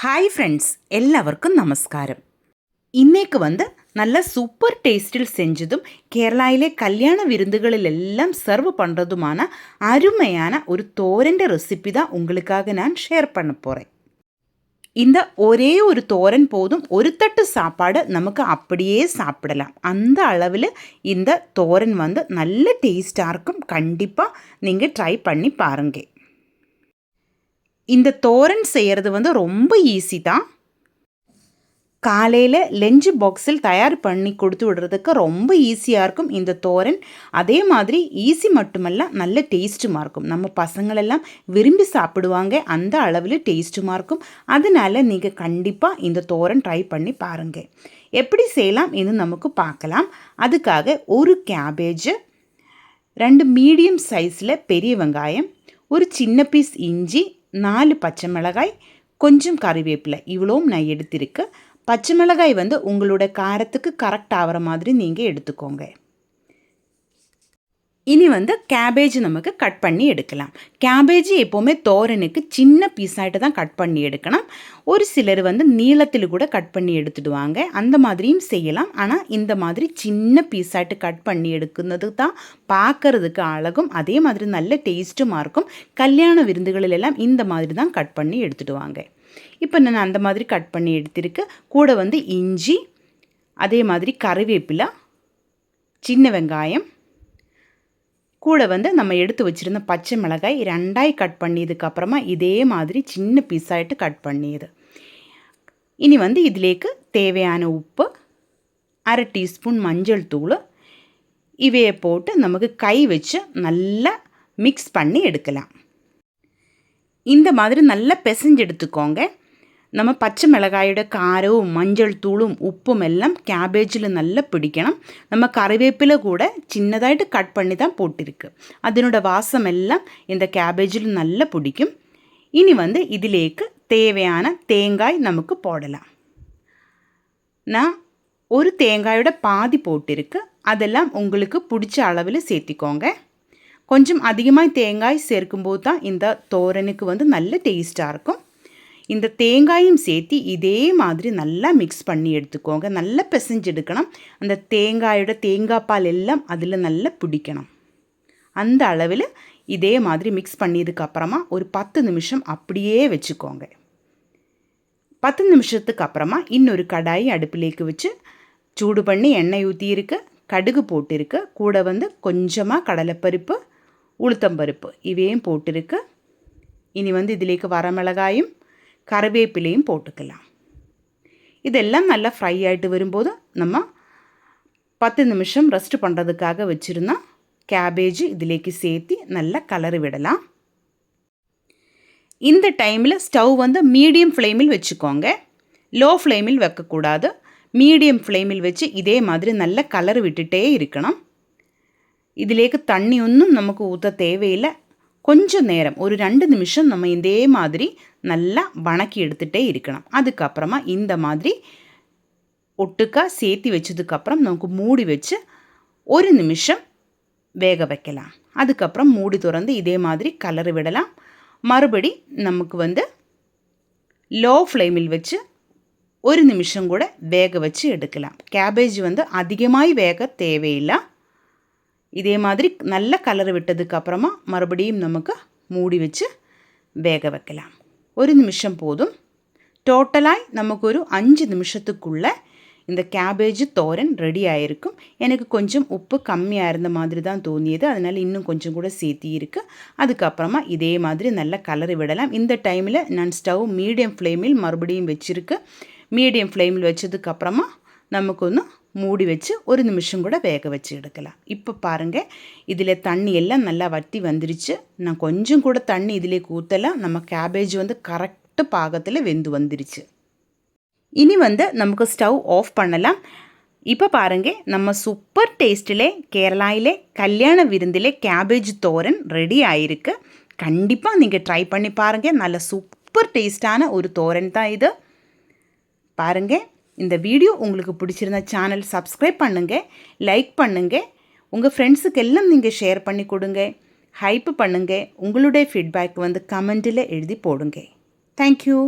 Hi friends, എല്ലാവർക്കും നമസ്കാരം. ഇന്നേക്ക് நல்ல சூப்பர் டேஸ்டில் செஞ்சதும் கேரளாவிலே கல்யாண விருந்துகளிலெல்லாம் சர்வ் பண்ணுறதுமான அருமையான ஒரு தோரൻ്റെ ரெசிபி தான் உங்களுக்காக நான் ஷேர் பண்ண போகிறேன். இந்த ஒரே ஒரு தோரன் போதும், ஒரு தட்டு சாப்பாடு நமக்கு அப்படியே சாப்பிடலாம். அந்த அளவில் இந்த தோரன் நல்ல டேஸ்டாக இருக்கும். கண்டிப்பாக நீங்கள் ட்ரை பண்ணி பாருங்கள். இந்த தோரன் செய்கிறது ரொம்ப ஈஸி தான். காலையில் லஞ்ச் பாக்ஸில் தயார் பண்ணி கொடுத்து விடுறதுக்கு ரொம்ப ஈஸியாக இருக்கும் இந்த தோரன். அதே மாதிரி ஈஸி மட்டுமல்ல, நல்ல டேஸ்ட்டுமாக இருக்கும். நம்ம பசங்களெல்லாம் விரும்பி சாப்பிடுவாங்க, அந்த அளவில் டேஸ்ட்டுமாக இருக்கும். அதனால் நீங்கள் கண்டிப்பாக இந்த தோரன் ட்ரை பண்ணி பாருங்கள். எப்படி செய்யலாம் இது நமக்கு பார்க்கலாம். அதுக்காக ஒரு கேபேஜ், 2 மீடியம் சைஸில் பெரிய வெங்காயம், ஒரு சின்ன பீஸ் இஞ்சி, 4 பச்சை மிளகாய், கொஞ்சம் கறிவேப்பிலை, இவ்வளவும் நான் எடுத்திருக்கு. பச்சை மிளகாய் உங்களோட காரத்துக்கு கரெக்ட் ஆகிற மாதிரி நீங்கள் எடுத்துக்கோங்க. இனி கேபேஜ் நமக்கு கட் பண்ணி எடுக்கலாம். கேபேஜ் எப்போவுமே தோரனுக்கு சின்ன பீஸாகிட்டு தான் கட் பண்ணி எடுக்கணும். ஒரு சிலர் நீளத்தில் கூட கட் பண்ணி எடுத்துடுவாங்க, அந்த மாதிரியும் செய்யலாம். ஆனால் இந்த மாதிரி சின்ன பீஸாகிட்டு கட் பண்ணி எடுக்கிறது தான் பார்க்கறதுக்கு அழகும், அதே மாதிரி நல்ல டேஸ்ட்டுமாக இருக்கும். கல்யாண விருந்துகளிலெல்லாம் இந்த மாதிரி தான் கட் பண்ணி எடுத்துடுவாங்க. இப்போ நான் அந்த மாதிரி கட் பண்ணி எடுத்திருக்கு. கூட இஞ்சி, அதே மாதிரி கறிவேப்பிலை, சின்ன வெங்காயம், கூட நம்ம எடுத்து வச்சுருந்த பச்சை மிளகாய் 2ஆய் கட் பண்ணியதுக்கப்புறமா இதே மாதிரி சின்ன பீஸாகிட்டு கட் பண்ணியது. இனி இதிலேக்கு தேவையான உப்பு, 1/2 டீஸ்பூன் மஞ்சள் தூள், இவையை போட்டு நமக்கு கை வச்சு நல்லா மிக்ஸ் பண்ணி எடுக்கலாம். இந்த மாதிரி நல்லா பிசைஞ்சு எடுத்துக்கோங்க. நம்ம பச்சை மிளகாயோட காரവും மஞ்சள் தூளும் உப்பும் எல்லாம் கேபேஜில் நல்லா பிடிக்கணும். நம்ம கறிவேப்பிலை கூட சின்னதாയിട്ട് கட் பண்ணி தான் போட்டிருக்கு. அதனோட வாசம் எல்லாம் இந்த கேபேஜில் நல்லா பிடிக்கும். இனி இதிலேக்கு தேவையான தேங்காய் நமக்கு போடலாம். நான் ஒரு தேங்காயோட பாதி போட்டிருக்கு. அதெல்லாம் உங்களுக்கு பிடிச்ச அளவில் சேர்த்திக்கோங்க. கொஞ்சம் அதிகமாக தேங்காய் சேர்க்கும்போது தான் இந்த தோரனுக்கு நல்ல டேஸ்ட்டாக இருக்கும். இந்த தேங்காயும் சேர்த்து இதே மாதிரி நல்லா மிக்ஸ் பண்ணி எடுத்துக்கோங்க. நல்லா பிசைஞ்செடுக்கணும். அந்த தேங்காயோட தேங்காய் பால் எல்லாம் அதில் நல்லா பிடிக்கணும். அந்த அளவில் இதே மாதிரி மிக்ஸ் பண்ணியதுக்கப்புறமா ஒரு 10 நிமிஷம் அப்படியே வச்சுக்கோங்க. 10 நிமிஷத்துக்கு அப்புறமா இன்னொரு கடாய் அடுப்பிலேக்கு வச்சு சூடு பண்ணி எண்ணெய் ஊற்றியிருக்கு, கடுகு போட்டிருக்கு, கூட கொஞ்சமாக கடலைப்பருப்பு, உளுத்தம்பருப்பு இவையும் போட்டிருக்கு. இனி இதிலேக்கு வரமிளகாயும் கறிவேப்பிலையும் போட்டுக்கலாம். இதெல்லாம் நல்லா ஃப்ரை ஆகிட்டு வரும்போது நம்ம 10 நிமிஷம் ரெஸ்ட் பண்ணுறதுக்காக வச்சுருந்தா கேபேஜ் இதிலேக்கு சேர்த்து நல்லா கலரி விடலாம். இந்த டைமில் ஸ்டவ் மீடியம் ஃப்ளேமில் வச்சுக்கோங்க. லோ ஃப்ளேமில் வைக்கக்கூடாது. மீடியம் ஃப்ளேமில் வச்சு இதே மாதிரி நல்லா கலரி விட்டுட்டே இருக்கணும். இதிலேக்கு தண்ணி ஒன்றும் நமக்கு ஊற்ற தேவையில்லை. கொஞ்சம் நேரம் ஒரு 2 நிமிஷம் நம்ம இதே மாதிரி நல்லா வணக்கி எடுத்துகிட்டே இருக்கணும். அதுக்கப்புறமா இந்த மாதிரி ஒட்டுக்கா சேர்த்தி வச்சதுக்கப்புறம் நமக்கு மூடி வச்சு 1 நிமிஷம் வேக வைக்கலாம். அதுக்கப்புறம் மூடி திறந்து இதே மாதிரி கலரி விடலாம். மறுபடி நமக்கு லோ ஃப்ளேமில் வச்சு 1 நிமிஷம் கூட வேக வச்சு எடுக்கலாம். கேபேஜ் அதிகமாக வேக தேவையில்லை. இதே மாதிரி நல்ல கலர் விட்டதுக்கப்புறமா மறுபடியும் நமக்கு மூடி வச்சு வேக வைக்கலாம். 1 நிமிஷம் போதும். டோட்டலாக நமக்கு ஒரு 5 நிமிஷத்துக்குள்ளே இந்த கேபேஜ் தோரன் ரெடி ஆகிருக்கும். எனக்கு கொஞ்சம் உப்பு கம்மியாக இருந்த மாதிரி தான் தோணியது, அதனால் இன்னும் கொஞ்சம் கூட சேர்த்தி இருக்குது. அதுக்கப்புறமா இதே மாதிரி நல்லா கலரி விடலாம். இந்த டைமில் நான் ஸ்டவ் மீடியம் ஃப்ளேமில் மறுபடியும் வச்சுருக்கு. மீடியம் ஃப்ளேமில் வச்சதுக்கப்புறமா நமக்கு மூடி வச்சு 1 நிமிஷம் கூட வேக வச்சு எடுக்கலாம். இப்போ பாருங்கள், இதில் தண்ணி எல்லாம் நல்லா வற்றி வந்துருச்சு. நான் கொஞ்சம் கூட தண்ணி இதிலே ஊற்றலாம். நம்ம கேபேஜ் கரெக்டு பாகத்தில் வெந்து வந்துருச்சு. இனி நமக்கு ஸ்டவ் ஆஃப் பண்ணலாம். இப்போ பாருங்கள், நம்ம சூப்பர் டேஸ்ட்டிலே கேரளாவிலே கல்யாண விருந்திலே கேபேஜ் தோரன் ரெடி ஆகிருக்கு. கண்டிப்பாக நீங்கள் ட்ரை பண்ணி பாருங்கள். நல்ல சூப்பர் டேஸ்டான ஒரு தோரன் தான் இது. பாருங்கள், இந்த வீடியோ உங்களுக்கு பிடிச்சிருந்த சேனல் சப்ஸ்கிரைப் பண்ணுங்கள், லைக் பண்ணுங்கள், உங்கள் ஃப்ரெண்ட்ஸுக்கு எல்லாம் நீங்கள் ஷேர் பண்ணி கொடுங்க, ஹைப் பண்ணுங்கள். உங்களுடைய ஃபீட்பேக் கமெண்ட்டில் எழுதி போடுங்க. தேங்க்யூ.